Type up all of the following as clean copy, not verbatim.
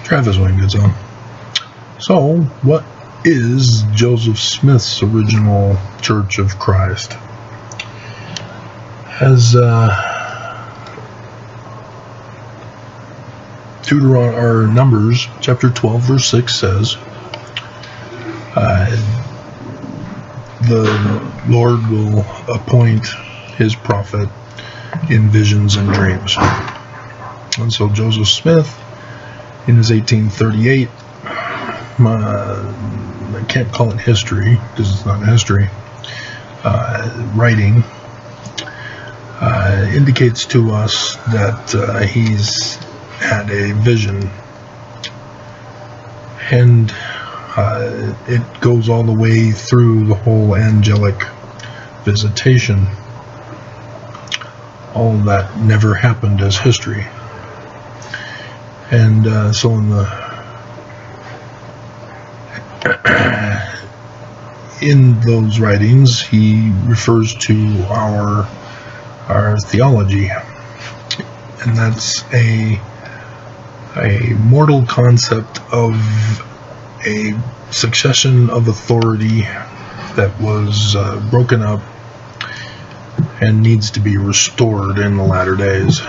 Travis Wayne gets on. So, what is Joseph Smith's original Church of Christ? As Numbers chapter 12 verse 6 says, the Lord will appoint his prophet in visions and dreams. And so Joseph Smith, in his 1838, I can't call it history because it's not history, writing, indicates to us that he's had a vision, and it goes all the way through the whole angelic visitation. All of that never happened as history. And so in those writings, he refers to our theology, and that's a mortal concept of a succession of authority that was broken up and needs to be restored in the latter days,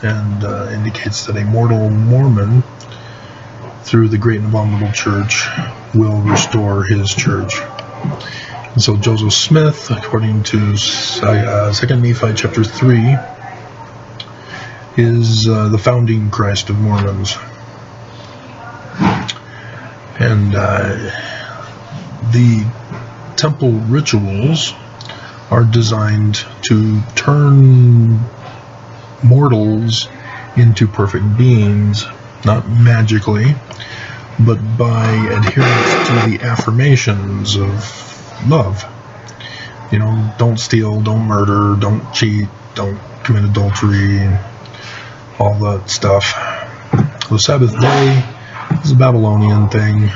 and indicates that a mortal Mormon, through the great and abominable church, will restore his church. And so Joseph Smith, according to 2 Nephi chapter 3, is the founding Christ of Mormons. And the temple rituals are designed to turn mortals into perfect beings, not magically, but by adherence to the affirmations of love. You know, don't steal, don't murder, don't cheat, don't commit adultery, and all that stuff. The Sabbath day is a Babylonian thing.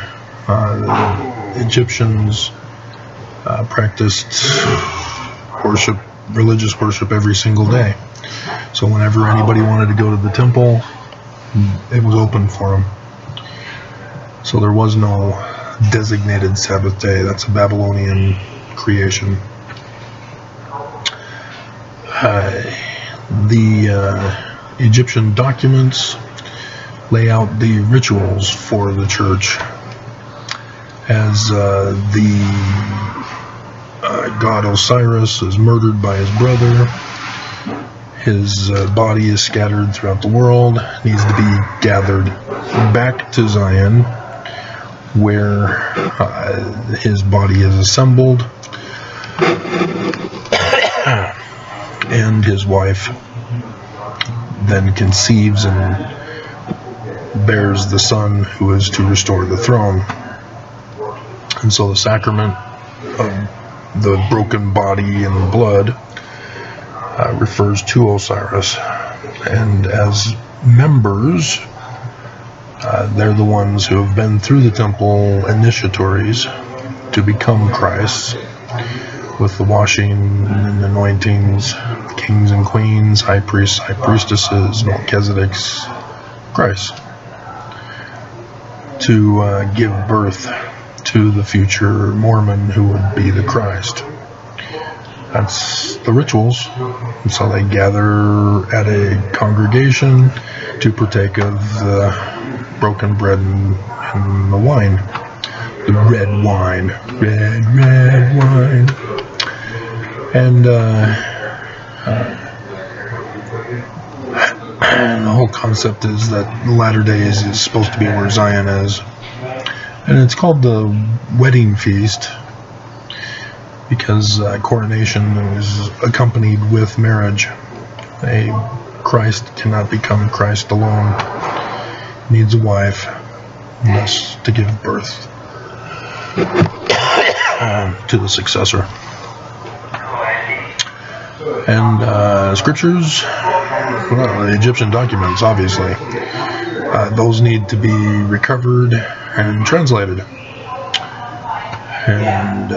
The Egyptians practiced religious worship every single day. So whenever anybody wanted to go to the temple, it was open for them. So there was no designated Sabbath day. That's a Babylonian creation. The Egyptian documents lay out the rituals for the church, as the god Osiris is murdered by his brother. His body is scattered throughout the world, needs to be gathered back to Zion, where his body is assembled, and his wife then conceives and bears the son who is to restore the throne. And so the sacrament of the broken body and blood refers to Osiris, and as members, they're the ones who have been through the temple initiatories to become Christ, with the washing and anointings, kings and queens, high priests, high priestesses, Melchizedek's Christ, to give birth to the future Mormon who would be the Christ. That's the rituals. And so they gather at a congregation to partake of the broken bread and the wine. The red wine. Red wine. And the whole concept is that the latter days is supposed to be where Zion is. And it's called the wedding feast because coronation is accompanied with marriage. A Christ cannot become Christ alone. He needs a wife, thus to give birth to the successor. And scriptures, well, the Egyptian documents, obviously, those need to be recovered and translated. And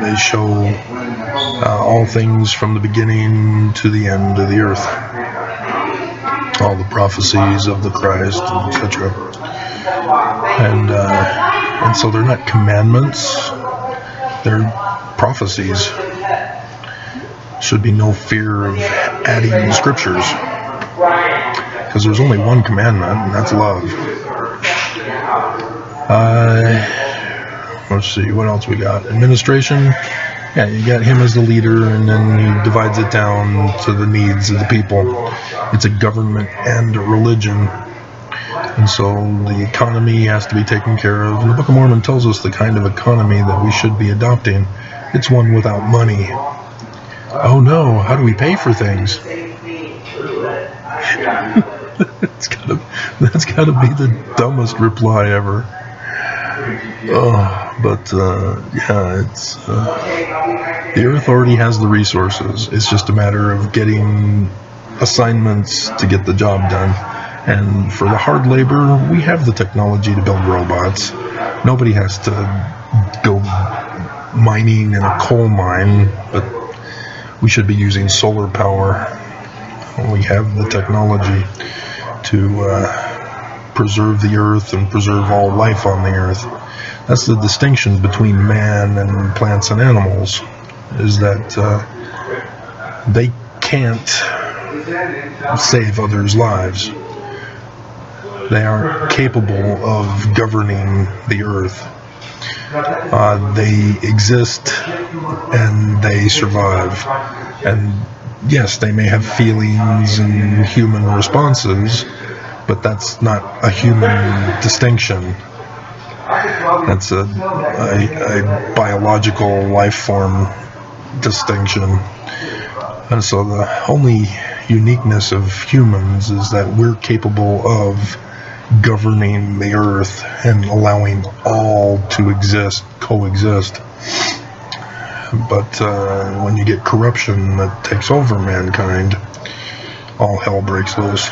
they show all things from the beginning to the end of the earth. all the prophecies of the Christ, etc. And so they're not commandments, they're prophecies. Should be no fear of adding scriptures, because there's only one commandment, and that's love. Let's see, what else we got? Administration. Yeah, you got him as the leader, and then he divides it down to the needs of the people. It's a government and a religion. And so the economy has to be taken care of. And the Book of Mormon tells us the kind of economy that we should be adopting. It's one without money. Oh no, how do we pay for things? That's gotta be the dumbest reply ever. Yeah, it's the Earth already has the resources. It's just a matter of getting assignments to get the job done. And for the hard labor, we have the technology to build robots. Nobody has to go mining in a coal mine, but we should be using solar power. We have the technology to preserve the earth and preserve all life on the earth. That's the distinction between man and plants and animals, is that they can't save others' lives. They aren't capable of governing the earth. They exist and they survive. And yes, they may have feelings and human responses, but that's not a human distinction. That's a biological life form distinction. And so the only uniqueness of humans is that we're capable of governing the earth and allowing all to coexist. But when you get corruption that takes over mankind, all hell breaks loose.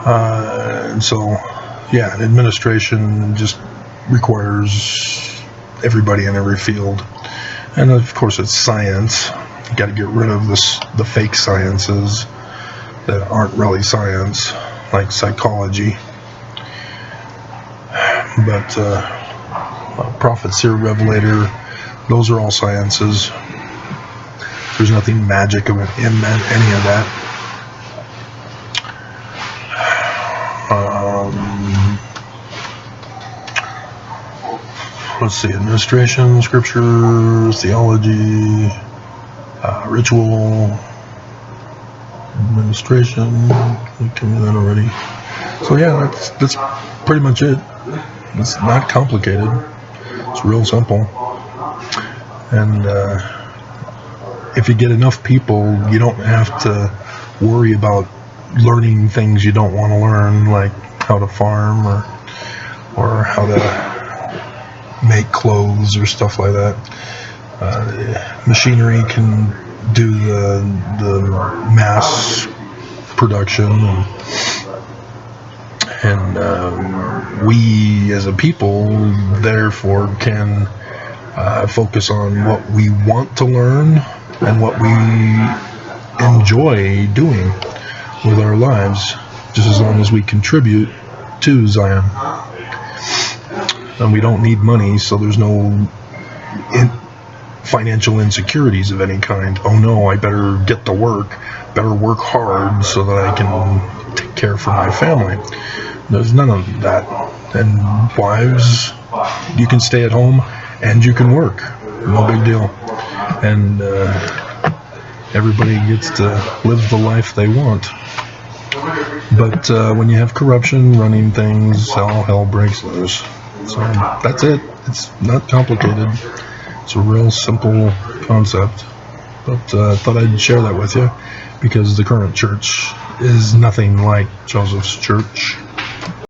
And so, yeah, administration just requires everybody in every field. And of course it's science. You got to get rid of the fake sciences that aren't really science, like psychology. But prophet, seer, revelator, those are all sciences. There's nothing magic in any of that. Let's see, administration, scripture, theology, ritual, administration, we covered that already. So yeah, that's pretty much it. It's not complicated. It's real simple. And if you get enough people, you don't have to worry about learning things you don't want to learn, like how to farm or how to make clothes or stuff like that. Machinery can do the mass production, and we as a people therefore can focus on what we want to learn and what we enjoy doing with our lives, just as long as we contribute to Zion. And we don't need money, so there's no financial insecurities of any kind. Oh no, I better get to work, better work hard so that I can take care for my family. There's none of that. And wives, you can stay at home and you can work. No big deal. And everybody gets to live the life they want. But when you have corruption running things, all hell breaks loose. So that's it. It's not complicated. It's a real simple concept. But I thought I'd share that with you, because the current church is nothing like Joseph's church.